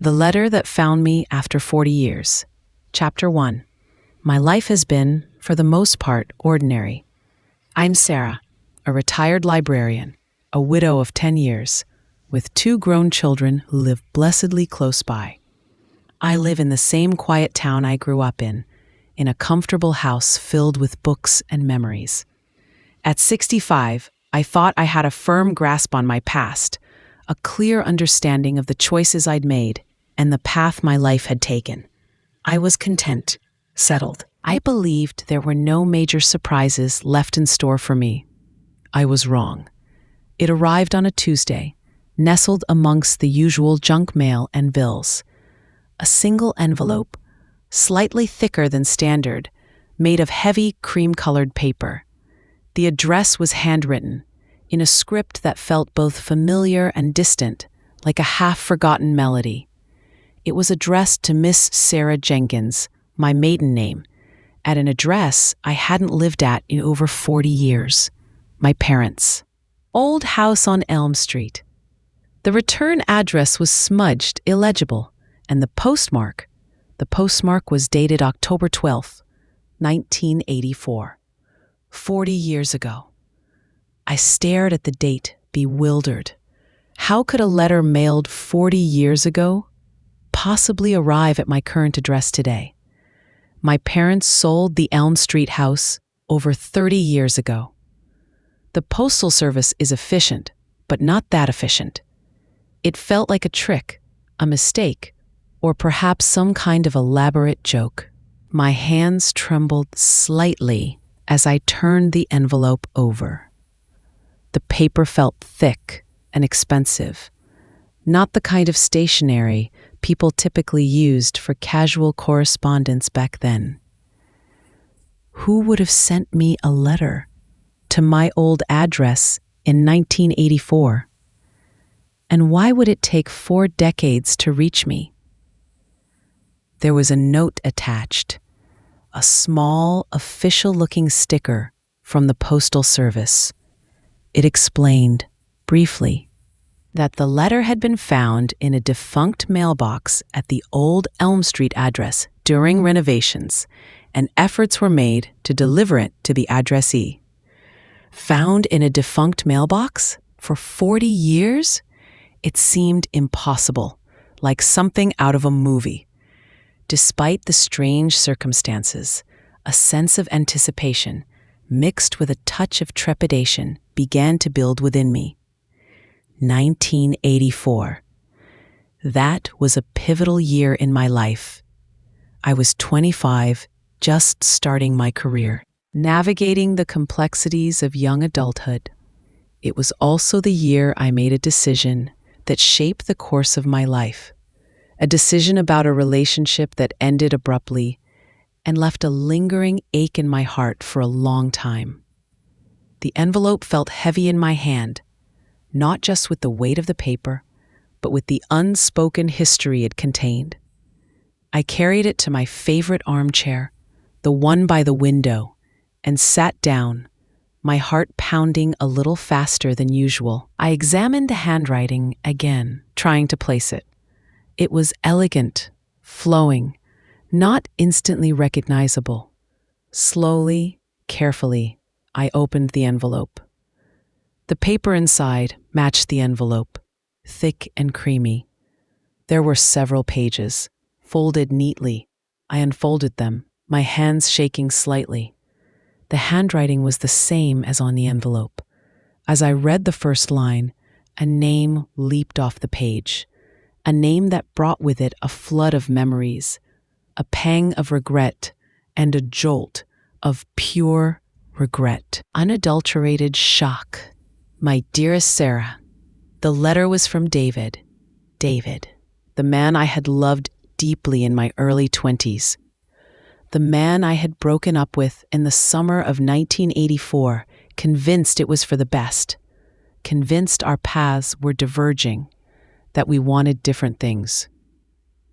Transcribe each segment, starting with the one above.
The Letter That Found Me After 40 Years. Chapter 1. My life has been, for the most part, ordinary. I'm Sarah, a retired librarian, a widow of 10 years, with 2 grown children who live blessedly close by. I live in the same quiet town I grew up in a comfortable house filled with books and memories. At 65, I thought I had a firm grasp on my past, a clear understanding of the choices I'd made and the path my life had taken. I was content, settled. I believed there were no major surprises left in store for me. I was wrong. It arrived on a Tuesday, nestled amongst the usual junk mail and bills. A single envelope, slightly thicker than standard, made of heavy cream-colored paper. The address was handwritten, in a script that felt both familiar and distant, like a half-forgotten melody. It was addressed to Miss Sarah Jenkins, my maiden name, at an address I hadn't lived at in over 40 years. My parents' old house on Elm Street. The return address was smudged, illegible, and the postmark was dated October 12th, 1984. 40 years ago. I stared at the date, bewildered. How could a letter mailed 40 years ago possibly arrive at my current address today? My parents sold the Elm Street house over 30 years ago. The Postal Service is efficient, but not that efficient. It felt like a trick, a mistake, or perhaps some kind of elaborate joke. My hands trembled slightly as I turned the envelope over. The paper felt thick and expensive, not the kind of stationery people typically used for casual correspondence back then. Who would have sent me a letter to my old address in 1984? And why would it take 4 decades to reach me? There was a note attached, a small, official-looking sticker from the Postal Service. It explained, briefly, that the letter had been found in a defunct mailbox at the old Elm Street address during renovations, and efforts were made to deliver it to the addressee. Found in a defunct mailbox? For 40 years? It seemed impossible, like something out of a movie. Despite the strange circumstances, a sense of anticipation, mixed with a touch of trepidation, began to build within me. 1984. That was a pivotal year in my life. I was 25, just starting my career, navigating the complexities of young adulthood. It was also the year I made a decision that shaped the course of my life. A decision about a relationship that ended abruptly and left a lingering ache in my heart for a long time. The envelope felt heavy in my hand, not just with the weight of the paper, but with the unspoken history it contained. I carried it to my favorite armchair, the one by the window, and sat down, my heart pounding a little faster than usual. I examined the handwriting again, trying to place it. It was elegant, flowing, not instantly recognizable. Slowly, carefully, I opened the envelope. The paper inside matched the envelope, thick and creamy. There were several pages, folded neatly. I unfolded them, my hands shaking slightly. The handwriting was the same as on the envelope. As I read the first line, a name leaped off the page, a name that brought with it a flood of memories, a pang of regret, and a jolt of pure regret, unadulterated shock. My dearest Sarah, the letter was from David, the man I had loved deeply in my early 20s, the man I had broken up with in the summer of 1984, convinced it was for the best, convinced our paths were diverging, that we wanted different things.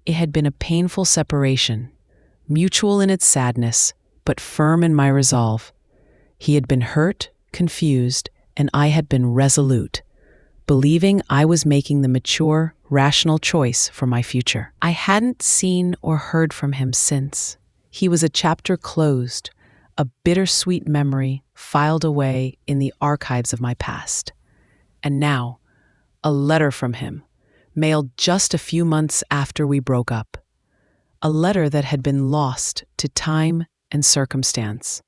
It had been a painful separation, mutual in its sadness, but firm in my resolve. He had been hurt, confused, and I had been resolute, believing I was making the mature, rational choice for my future. I hadn't seen or heard from him since. He was a chapter closed, a bittersweet memory filed away in the archives of my past. And now, a letter from him, mailed just a few months after we broke up. A letter that had been lost to time and circumstance.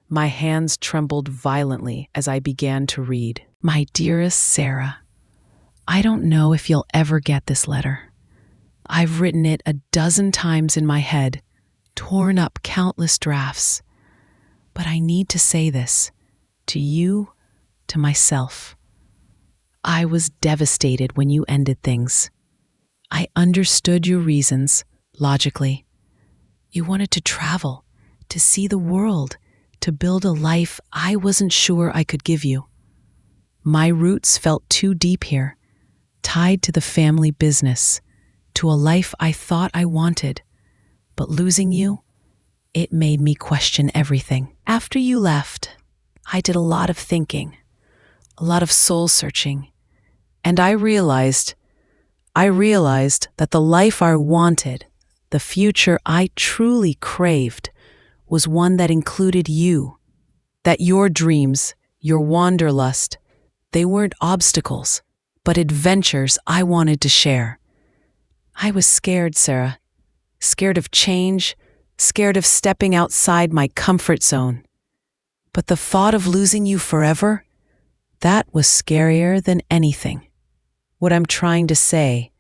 My hands trembled violently as I began to read. My dearest Sarah, I don't know if you'll ever get this letter. I've written it a dozen times in my head, torn up countless drafts. But I need to say this, to you, to myself. I was devastated when you ended things. I understood your reasons, logically. You wanted to travel, to see the world, to build a life I wasn't sure I could give you. My roots felt too deep here, tied to the family business, to a life I thought I wanted. But losing you, it made me question everything. After you left, I did a lot of thinking, a lot of soul searching, and I realized that the life I wanted, the future I truly craved, was one that included you, that your dreams, your wanderlust, they weren't obstacles, but adventures I wanted to share. I was scared, Sarah, scared of change, scared of stepping outside my comfort zone. But the thought of losing you forever, that was scarier than anything. What I'm trying to say,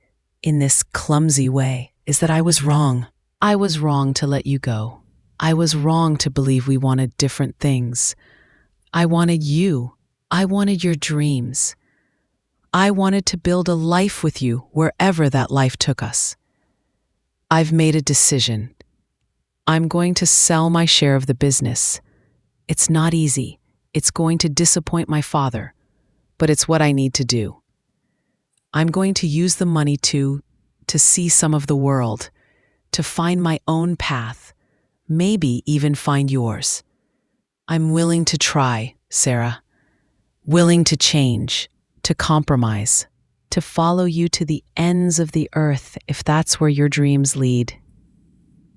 in this clumsy way, is that I was wrong. I was wrong to let you go. I was wrong to believe we wanted different things. I wanted you. I wanted your dreams. I wanted to build a life with you wherever that life took us. I've made a decision. I'm going to sell my share of the business. It's not easy. It's going to disappoint my father, but it's what I need to do. I'm going to use the money to see some of the world, to find my own path, maybe even find yours. I'm willing to try, Sarah. Willing to change, to compromise, to follow you to the ends of the earth if that's where your dreams lead.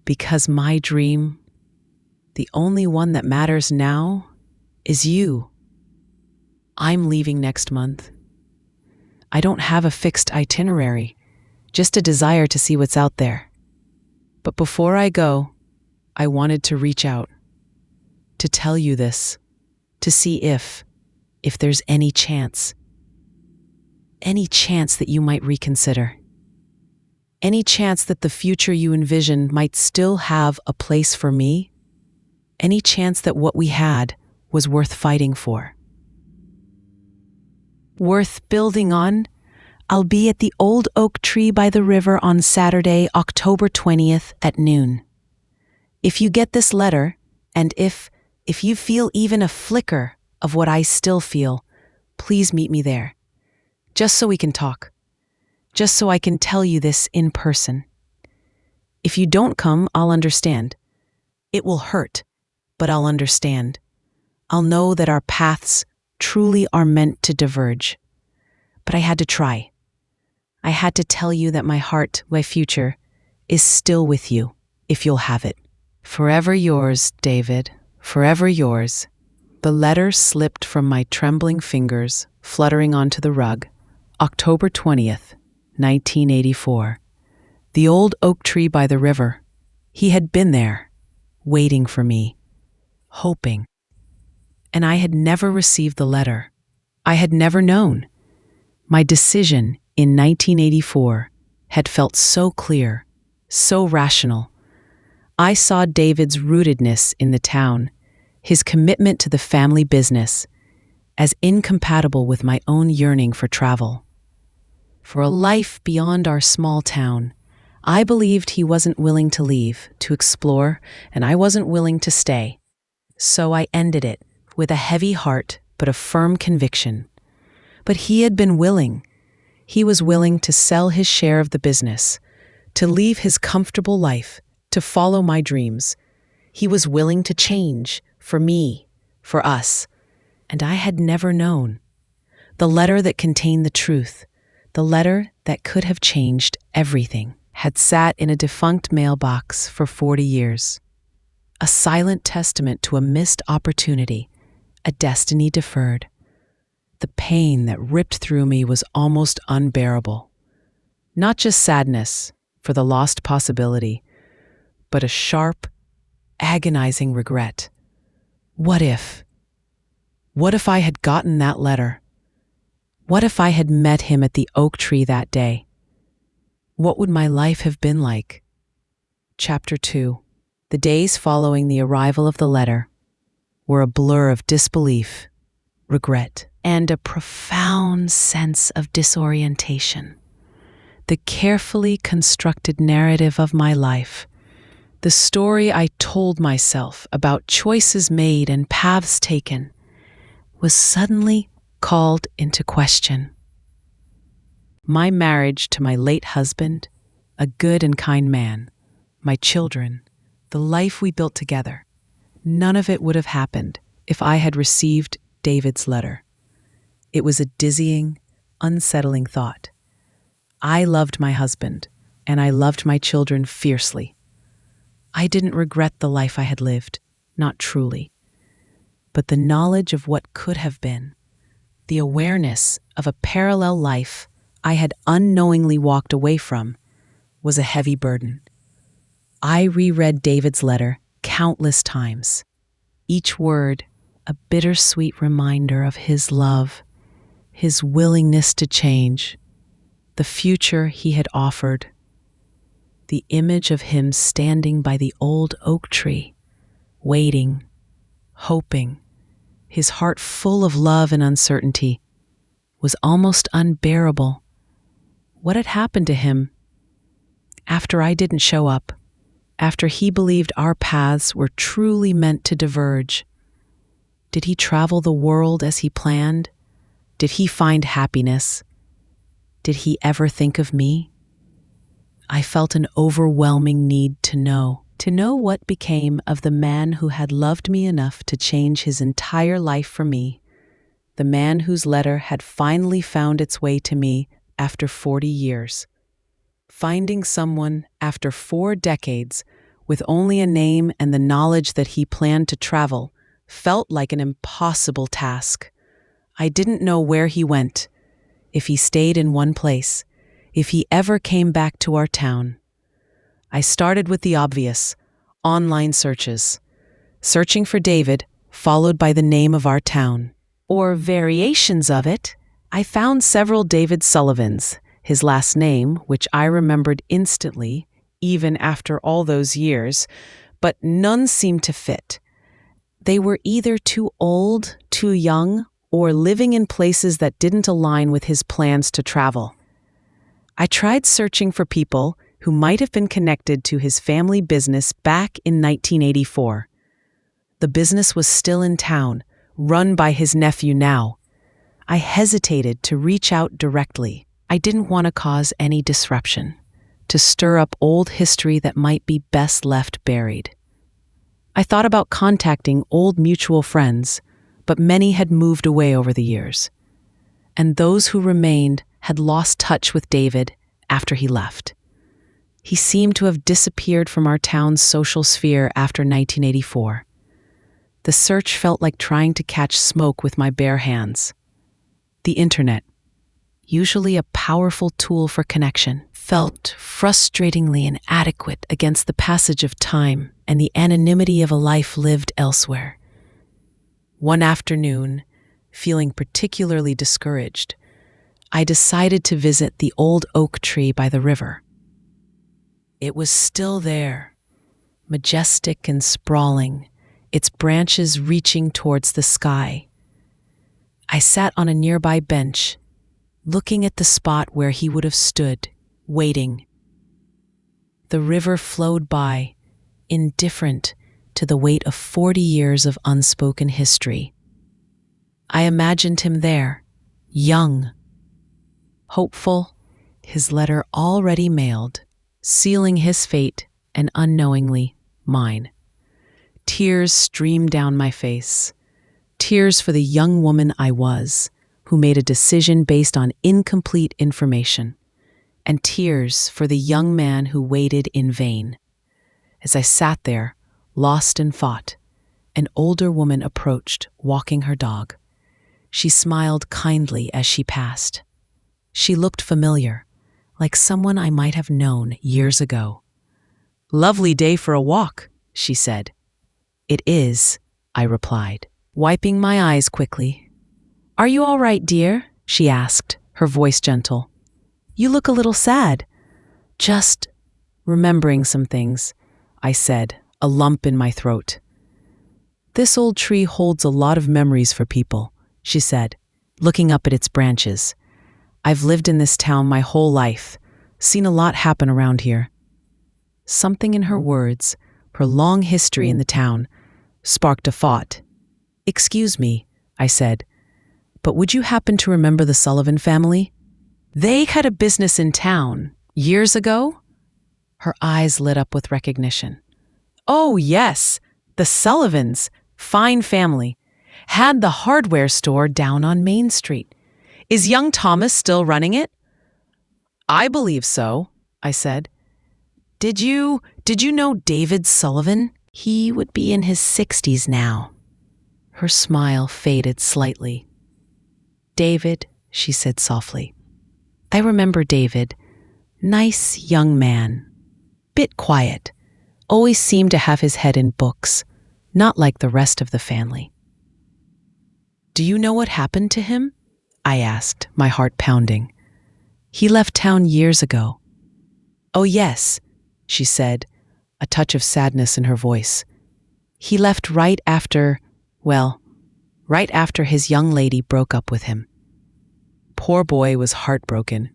Because my dream, the only one that matters now, is you. I'm leaving next month. I don't have a fixed itinerary, just a desire to see what's out there. But before I go, I wanted to reach out, to tell you this, to see if there's any chance that you might reconsider. Any chance that the future you envision might still have a place for me. Any chance that what we had was worth fighting for. Worth building on. I'll be at the old oak tree by the river on Saturday, October 20th at noon. If you get this letter, and if you feel even a flicker of what I still feel, please meet me there. Just so we can talk. Just so I can tell you this in person. If you don't come, I'll understand. It will hurt, but I'll understand. I'll know that our paths truly are meant to diverge. But I had to try. I had to tell you that my heart, my future, is still with you, if you'll have it. Forever yours, David, forever yours. The letter slipped from my trembling fingers, fluttering onto the rug. October 20th, 1984. The old oak tree by the river. He had been there, waiting for me, hoping. And I had never received the letter. I had never known. My decision in 1984 had felt so clear, so rational. I saw David's rootedness in the town, his commitment to the family business, as incompatible with my own yearning for travel. For a life beyond our small town, I believed he wasn't willing to leave, to explore, and I wasn't willing to stay. So I ended it with a heavy heart but a firm conviction. But he had been willing. He was willing to sell his share of the business, to leave his comfortable life, to follow my dreams. He was willing to change, for me, for us. And I had never known. The letter that contained the truth, the letter that could have changed everything, had sat in a defunct mailbox for 40 years. A silent testament to a missed opportunity, a destiny deferred. The pain that ripped through me was almost unbearable. Not just sadness for the lost possibility, but a sharp, agonizing regret. What if? What if I had gotten that letter? What if I had met him at the oak tree that day? What would my life have been like? Chapter 2. The days following the arrival of the letter were a blur of disbelief, regret, and a profound sense of disorientation. The carefully constructed narrative of my life, the story I told myself about choices made and paths taken, was suddenly called into question. My marriage to my late husband, a good and kind man, my children, the life we built together, none of it would have happened if I had received David's letter. It was a dizzying, unsettling thought. I loved my husband, and I loved my children fiercely. I didn't regret the life I had lived, not truly. But the knowledge of what could have been, the awareness of a parallel life I had unknowingly walked away from, was a heavy burden. I reread David's letter countless times, each word a bittersweet reminder of his love, his willingness to change, the future he had offered. The image of him standing by the old oak tree, waiting, hoping, his heart full of love and uncertainty, was almost unbearable. What had happened to him? After I didn't show up, after he believed our paths were truly meant to diverge, did he travel the world as he planned? Did he find happiness? Did he ever think of me? I felt an overwhelming need to know what became of the man who had loved me enough to change his entire life for me, the man whose letter had finally found its way to me after 40 years. Finding someone after 4 decades with only a name and the knowledge that he planned to travel felt like an impossible task. I didn't know where he went, if he stayed in one place, if he ever came back to our town. I started with the obvious, online searches. Searching for David, followed by the name of our town. Or variations of it. I found several David Sullivans, his last name, which I remembered instantly, even after all those years, but none seemed to fit. They were either too old, too young, or living in places that didn't align with his plans to travel. I tried searching for people who might have been connected to his family business back in 1984. The business was still in town, run by his nephew now. I hesitated to reach out directly. I didn't want to cause any disruption, to stir up old history that might be best left buried. I thought about contacting old mutual friends, but many had moved away over the years. And those who remained had lost touch with David after he left. He seemed to have disappeared from our town's social sphere after 1984. The search felt like trying to catch smoke with my bare hands. The internet, usually a powerful tool for connection, felt frustratingly inadequate against the passage of time and the anonymity of a life lived elsewhere. One afternoon, feeling particularly discouraged, I decided to visit the old oak tree by the river. It was still there, majestic and sprawling, its branches reaching towards the sky. I sat on a nearby bench, looking at the spot where he would have stood, waiting. The river flowed by, indifferent to the weight of 40 years of unspoken history. I imagined him there, young, hopeful, his letter already mailed, sealing his fate and unknowingly mine. Tears streamed down my face, tears for the young woman I was, who made a decision based on incomplete information, and tears for the young man who waited in vain. As I sat there, lost in thought, an older woman approached, walking her dog. She smiled kindly as she passed. She looked familiar, like someone I might have known years ago. "Lovely day for a walk," she said. "It is," I replied, wiping my eyes quickly. "Are you all right, dear?" she asked, her voice gentle. "You look a little sad." "Just remembering some things," I said, a lump in my throat. "This old tree holds a lot of memories for people," she said, looking up at its branches. "I've lived in this town my whole life, seen a lot happen around here." Something in her words, her long history in the town, sparked a thought. "Excuse me," I said, "but would you happen to remember the Sullivan family? They had a business in town years ago?" Her eyes lit up with recognition. "Oh, yes, the Sullivans, fine family, had the hardware store down on Main Street. Is young Thomas still running it?" "I believe so," I said. Did you know David Sullivan? He would be in his 60s now." Her smile faded slightly. "David," she said softly. "I remember David. Nice young man. Bit quiet. Always seemed to have his head in books, not like the rest of the family." "Do you know what happened to him?" I asked, my heart pounding. "He left town years ago." "Oh, yes," she said, a touch of sadness in her voice. "He left right after his young lady broke up with him. Poor boy was heartbroken.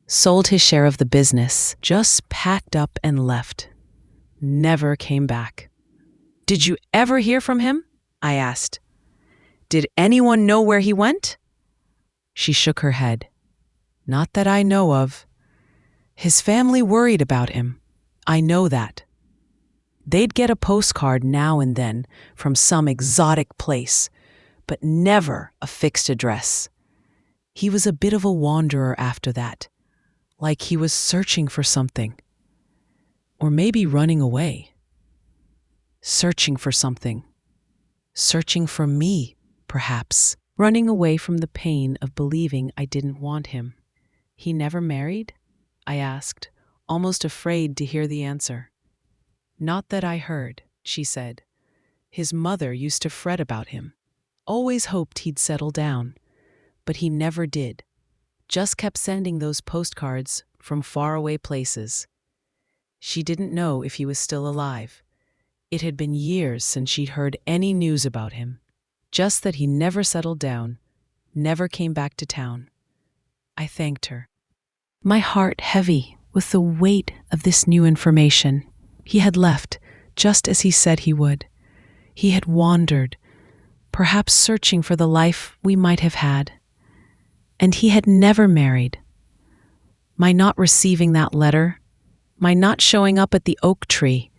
Sold his share of the business, just packed up and left. Never came back." "Did you ever hear from him?" I asked. "Did anyone know where he went?" She shook her head. "Not that I know of. His family worried about him. I know that. They'd get a postcard now and then from some exotic place, but never a fixed address. He was a bit of a wanderer after that, like he was searching for something. Or maybe running away. Searching for something. Searching for me, perhaps. Running away from the pain of believing I didn't want him." "He never married?" I asked, almost afraid to hear the answer. "Not that I heard," she said. "His mother used to fret about him. Always hoped he'd settle down. But he never did. Just kept sending those postcards from faraway places. She didn't know if he was still alive. It had been years since she'd heard any news about him. Just that he never settled down, never came back to town." I thanked her, my heart heavy with the weight of this new information. He had left, just as he said he would. He had wandered, perhaps searching for the life we might have had. And he had never married. My not receiving that letter, my not showing up at the oak tree,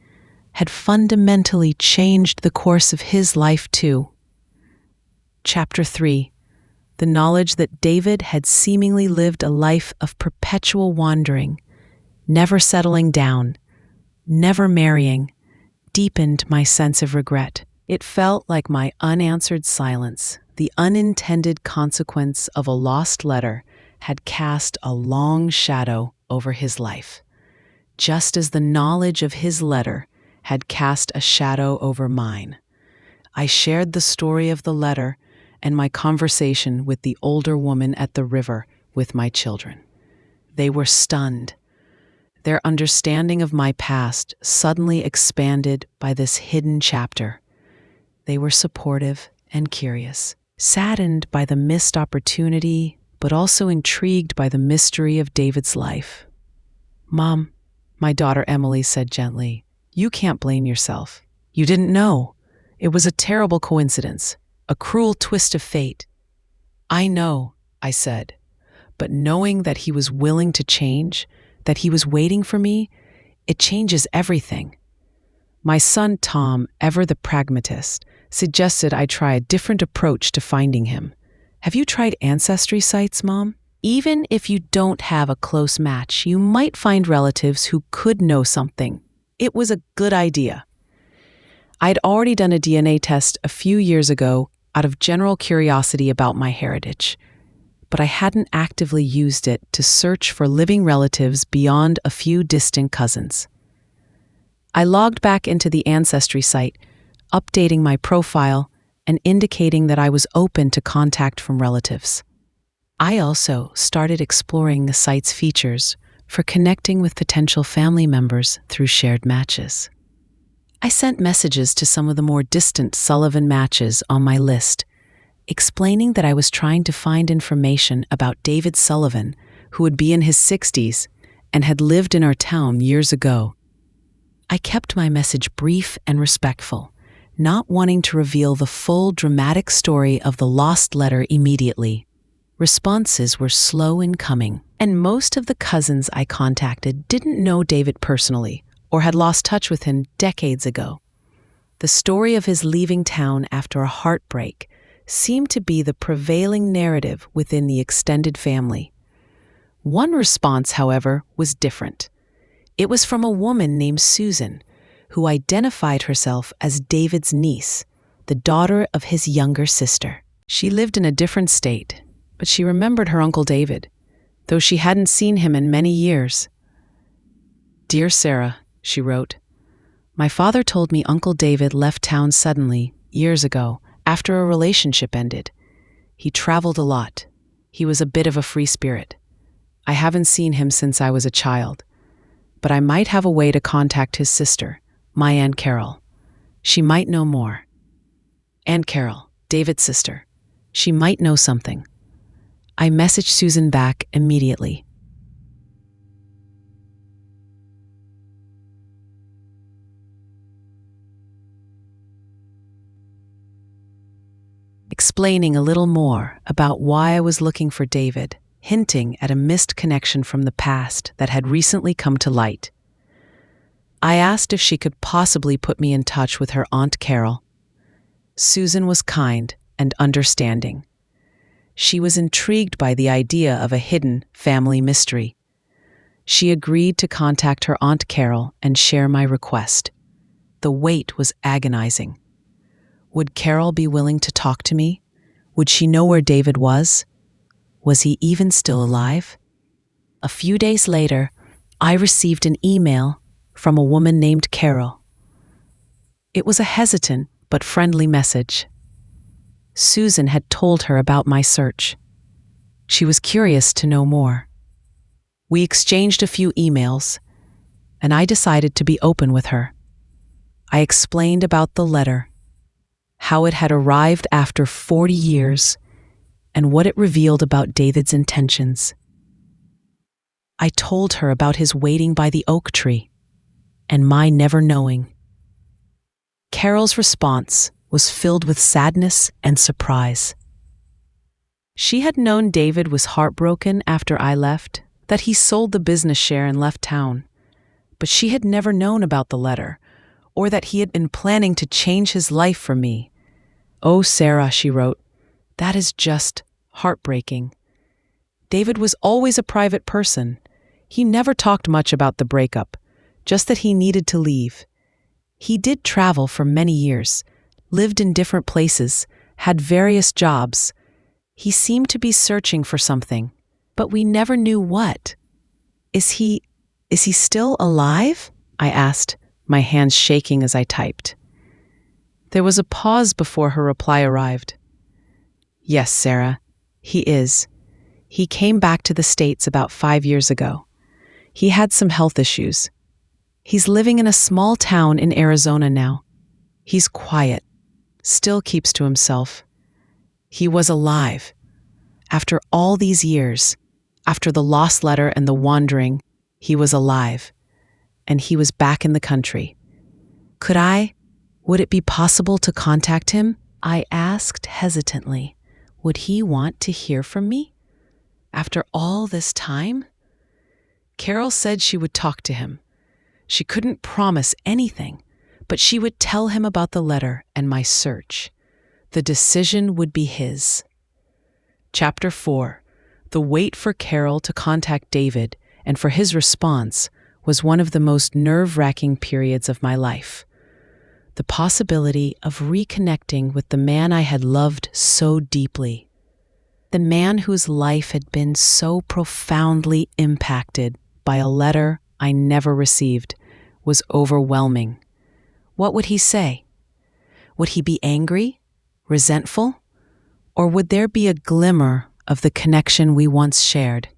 had fundamentally changed the course of his life too. Chapter 3. The knowledge that David had seemingly lived a life of perpetual wandering, never settling down, never marrying, deepened my sense of regret. It felt like my unanswered silence, the unintended consequence of a lost letter, had cast a long shadow over his life, just as the knowledge of his letter had cast a shadow over mine. I shared the story of the letter and my conversation with the older woman at the river with my children. They were stunned. Their understanding of my past suddenly expanded by this hidden chapter. They were supportive and curious, saddened by the missed opportunity, but also intrigued by the mystery of David's life. "Mom," my daughter Emily said gently, "you can't blame yourself. You didn't know. It was a terrible coincidence, a cruel twist of fate." "I know," I said, "but knowing that he was willing to change, that he was waiting for me, it changes everything." My son Tom, ever the pragmatist, suggested I try a different approach to finding him, Have you tried ancestry sites, Mom? Even if you don't have a close match, you might find relatives who could know something. It was a good idea. I'd already done a DNA test a few years ago out of general curiosity about my heritage, but I hadn't actively used it to search for living relatives beyond a few distant cousins. I logged back into the Ancestry site, updating my profile and indicating that I was open to contact from relatives. I also started exploring the site's features for connecting with potential family members through shared matches. I sent messages to some of the more distant Sullivan matches on my list, explaining that I was trying to find information about David Sullivan, who would be in his 60s and had lived in our town years ago. I kept my message brief and respectful, not wanting to reveal the full dramatic story of the lost letter immediately. Responses were slow in coming, and most of the cousins I contacted didn't know David personally or had lost touch with him decades ago. The story of his leaving town after a heartbreak seemed to be the prevailing narrative within the extended family. One response, however, was different. It was from a woman named Susan, who identified herself as David's niece, the daughter of his younger sister. She lived in a different state, but she remembered her Uncle David, though she hadn't seen him in many years. "Dear Sarah," she wrote, "my father told me Uncle David left town suddenly, years ago, after a relationship ended. He traveled a lot. He was a bit of a free spirit. I haven't seen him since I was a child, but I might have a way to contact his sister, my Aunt Carol. She might know more." Aunt Carol, David's sister. She might know something. I messaged Susan back immediately. Explaining a little more about why I was looking for David, hinting at a missed connection from the past that had recently come to light. I asked if she could possibly put me in touch with her Aunt Carol. Susan was kind and understanding. She was intrigued by the idea of a hidden family mystery. She agreed to contact her Aunt Carol and share my request. The wait was agonizing. Would Carol be willing to talk to me? Would she know where David was? Was he even still alive? A few days later, I received an email from a woman named Carol. It was a hesitant but friendly message. Susan had told her about my search. She was curious to know more. We exchanged a few emails, and I decided to be open with her. I explained about the letter, how it had arrived after 40 years, and what it revealed about David's intentions. I told her about his waiting by the oak tree, and my never knowing. Carol's response was filled with sadness and surprise. She had known David was heartbroken after I left, that he sold the business share and left town, but she had never known about the letter, or that he had been planning to change his life for me. "Oh, Sarah," she wrote, "that is just heartbreaking. David was always a private person. He never talked much about the breakup, just that he needed to leave. He did travel for many years, lived in different places, had various jobs. He seemed to be searching for something, but we never knew what. Is he still alive?" I asked, my hands shaking as I typed. There was a pause before her reply arrived. "Yes, Sarah, he is. He came back to the States about 5 years ago. He had some health issues. He's living in a small town in Arizona now. He's quiet, still keeps to himself. He was alive. After all these years, after the lost letter and the wandering, he was alive. And he was back in the country. Would it be possible to contact him?" I asked hesitantly. Would he want to hear from me? After all this time? Carol said she would talk to him. She couldn't promise anything, but she would tell him about the letter and my search. The decision would be his. Chapter 4. The wait for Carol to contact David and for his response was one of the most nerve-wracking periods of my life. The possibility of reconnecting with the man I had loved so deeply, the man whose life had been so profoundly impacted by a letter I never received, was overwhelming. What would he say? Would he be angry, resentful, or would there be a glimmer of the connection we once shared?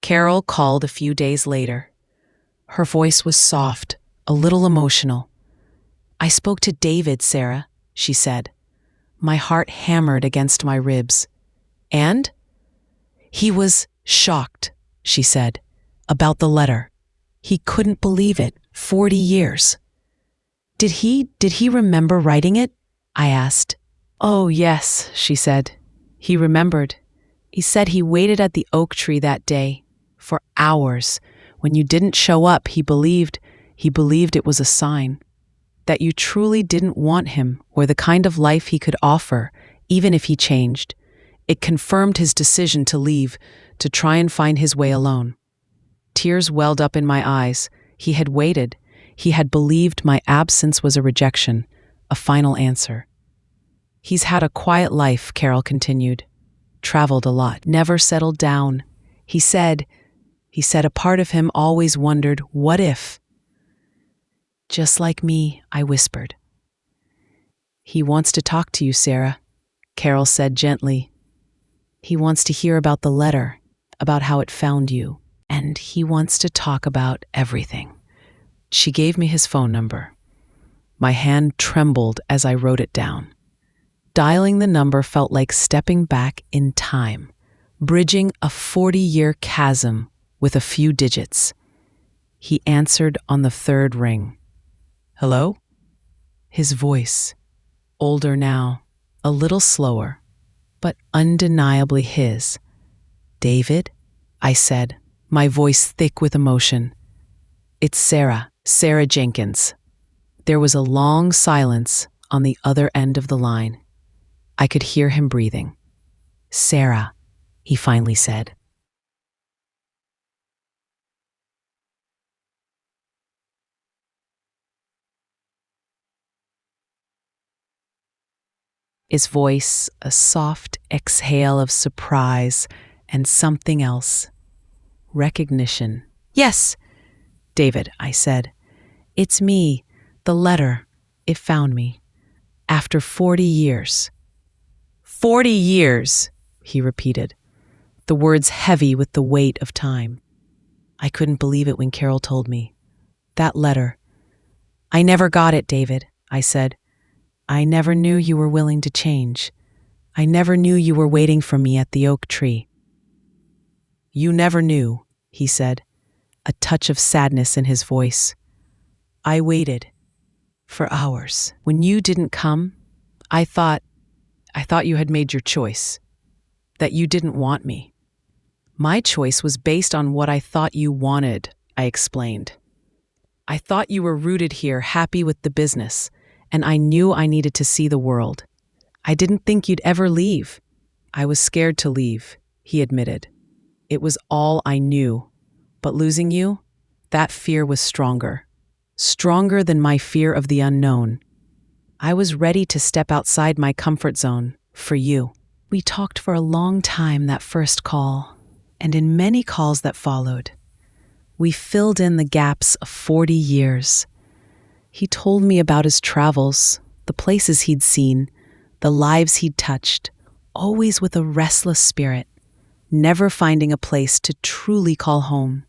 Carol called a few days later. Her voice was soft, a little emotional. "I spoke to David, Sarah," she said. My heart hammered against my ribs. "And?" "He was shocked," she said, "about the letter. He couldn't believe it. 40 years. Did he remember writing it?" I asked. "Oh, yes," she said. "He remembered. He said he waited at the oak tree that day, for hours. When you didn't show up, he believed it was a sign. That you truly didn't want him or the kind of life he could offer, even if he changed. It confirmed his decision to leave, to try and find his way alone." Tears welled up in my eyes. He had waited. He had believed my absence was a rejection, a final answer. "He's had a quiet life," Carol continued. "Traveled a lot, never settled down. He said a part of him always wondered, what if?" "Just like me," I whispered. "He wants to talk to you, Sarah," Carol said gently. "He wants to hear about the letter, about how it found you, and he wants to talk about everything." She gave me his phone number. My hand trembled as I wrote it down. Dialing the number felt like stepping back in time, bridging a 40-year chasm with a few digits. He answered on the third ring. "Hello?" His voice, older now, a little slower, but undeniably his. "David?" I said, my voice thick with emotion. "It's Sarah Jenkins." There was a long silence on the other end of the line. I could hear him breathing. "Sarah," he finally said. His voice, a soft exhale of surprise and something else. Recognition. "Yes, David," I said. "It's me, the letter. It found me. After 40 years. 40 years, he repeated, the words heavy with the weight of time. I couldn't believe it when Carol told me. That letter. "I never got it, David," I said. "I never knew you were willing to change. I never knew you were waiting for me at the oak tree." "You never knew," he said, a touch of sadness in his voice. "I waited for hours. When you didn't come, I thought you had made your choice, that you didn't want me. My choice was based on what I thought you wanted," I explained. "I thought you were rooted here, happy with the business, and I knew I needed to see the world. I didn't think you'd ever leave." "I was scared to leave," he admitted. "It was all I knew. But losing you, that fear was stronger than my fear of the unknown. I was ready to step outside my comfort zone for you." We talked for a long time that first call, and in many calls that followed. We filled in the gaps of 40 years. He told me about his travels, the places he'd seen, the lives he'd touched, always with a restless spirit, never finding a place to truly call home,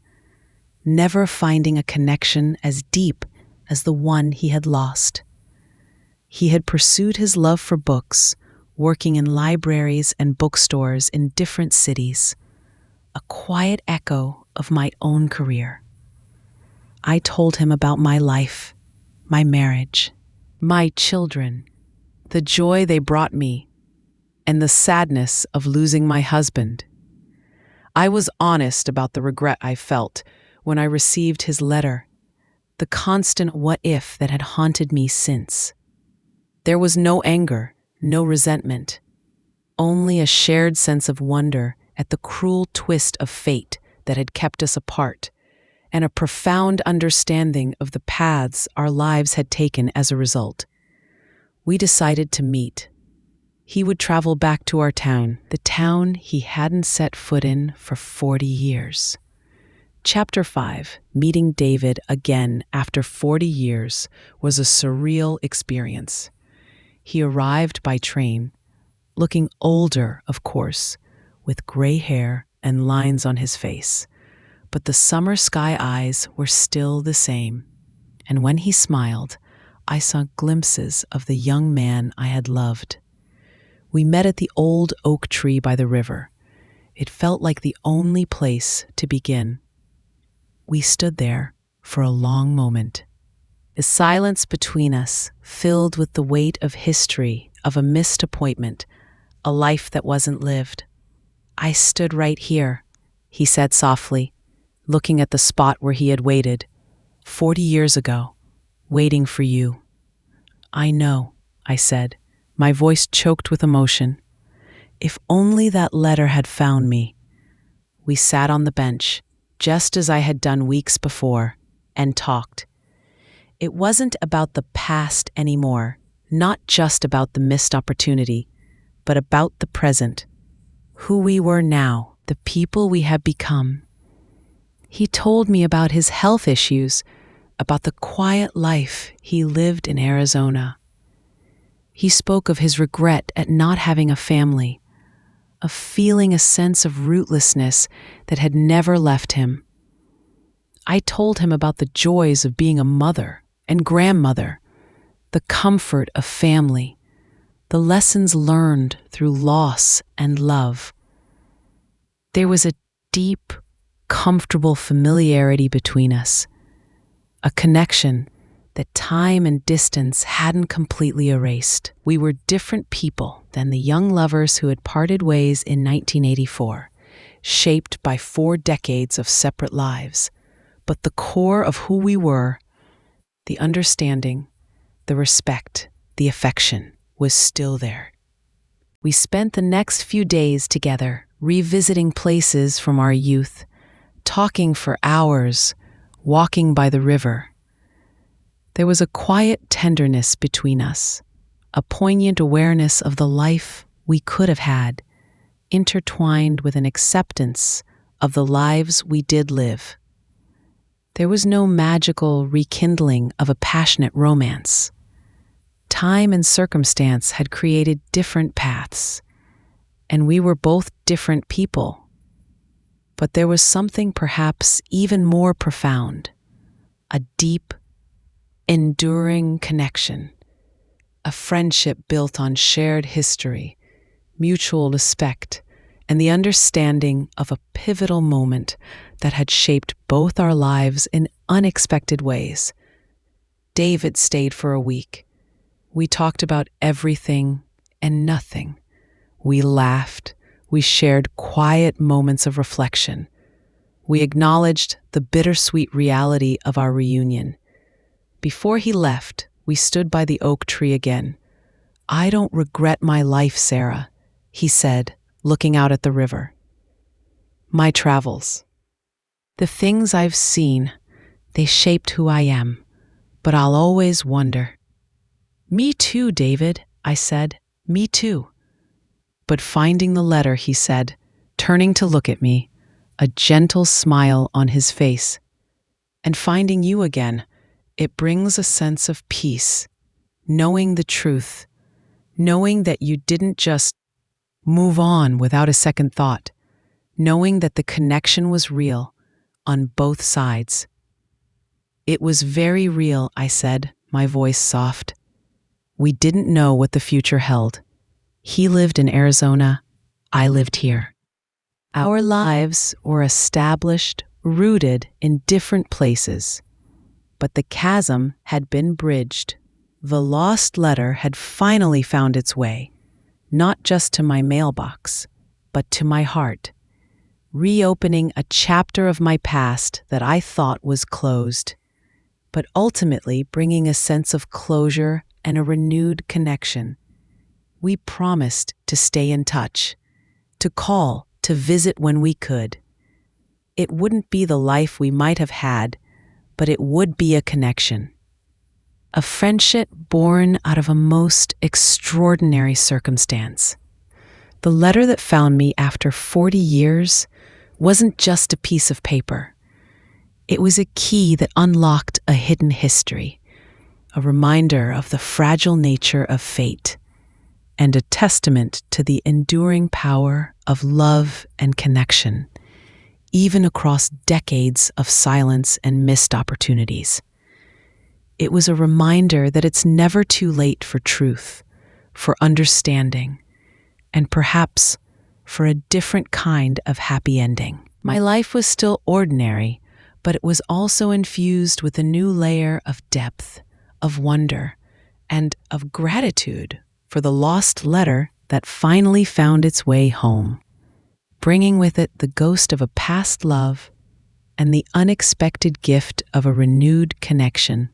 never finding a connection as deep as the one he had lost. He had pursued his love for books, working in libraries and bookstores in different cities, a quiet echo of my own career. I told him about my life, my marriage, my children, the joy they brought me, and the sadness of losing my husband. I was honest about the regret I felt when I received his letter, the constant what if that had haunted me since. There was no anger, no resentment, only a shared sense of wonder at the cruel twist of fate that had kept us apart, and a profound understanding of the paths our lives had taken as a result. We decided to meet. He would travel back to our town, the town he hadn't set foot in for 40 years. Chapter 5, Meeting David again after 40 years, was a surreal experience. He arrived by train, looking older, of course, with gray hair and lines on his face. But the summer sky eyes were still the same, and when he smiled, I saw glimpses of the young man I had loved. We met at the old oak tree by the river. It felt like the only place to begin. We stood there for a long moment. The silence between us filled with the weight of history, of a missed appointment, a life that wasn't lived. "I stood right here," he said softly, looking at the spot where he had waited, 40 years ago, waiting for you. "I know," I said, my voice choked with emotion. "If only that letter had found me." We sat on the bench, just as I had done weeks before, and talked. It wasn't about the past anymore, not just about the missed opportunity, but about the present, who we were now, the people we have become. He told me about his health issues, about the quiet life he lived in Arizona. He spoke of his regret at not having a family, of feeling a sense of rootlessness that had never left him. I told him about the joys of being a mother and grandmother, the comfort of family, the lessons learned through loss and love. There was a deep, comfortable familiarity between us, a connection that time and distance hadn't completely erased. We were different people than the young lovers who had parted ways in 1984, shaped by 4 decades of separate lives. But the core of who we were, the understanding, the respect, the affection, was still there. We spent the next few days together, revisiting places from our youth, talking for hours, walking by the river. There was a quiet tenderness between us, a poignant awareness of the life we could have had, intertwined with an acceptance of the lives we did live. There was no magical rekindling of a passionate romance. Time and circumstance had created different paths, and we were both different people. But there was something perhaps even more profound, a deep, enduring connection, a friendship built on shared history, mutual respect, and the understanding of a pivotal moment that had shaped both our lives in unexpected ways. David stayed for a week. We talked about everything and nothing. We laughed. We shared quiet moments of reflection. We acknowledged the bittersweet reality of our reunion. Before he left, we stood by the oak tree again. "I don't regret my life, Sarah," he said, looking out at the river. "My travels. The things I've seen, they shaped who I am, but I'll always wonder." "Me too, David," I said. "Me too." But finding the letter, he said, turning to look at me, a gentle smile on his face. "And finding you again, it brings a sense of peace, knowing the truth, knowing that you didn't just move on without a second thought, knowing that the connection was real on both sides." "It was very real," I said, my voice soft. We didn't know what the future held. He lived in Arizona, I lived here. Our lives were established, rooted in different places. But the chasm had been bridged. The lost letter had finally found its way, not just to my mailbox, but to my heart, reopening a chapter of my past that I thought was closed, but ultimately bringing a sense of closure and a renewed connection. We promised to stay in touch, to call, to visit when we could. It wouldn't be the life we might have had, but it would be a connection. A friendship born out of a most extraordinary circumstance. The letter that found me after 40 years wasn't just a piece of paper. It was a key that unlocked a hidden history, a reminder of the fragile nature of fate, and a testament to the enduring power of love and connection, even across decades of silence and missed opportunities. It was a reminder that it's never too late for truth, for understanding, and perhaps for a different kind of happy ending. My life was still ordinary, but it was also infused with a new layer of depth, of wonder, and of gratitude for the lost letter that finally found its way home, bringing with it the ghost of a past love and the unexpected gift of a renewed connection.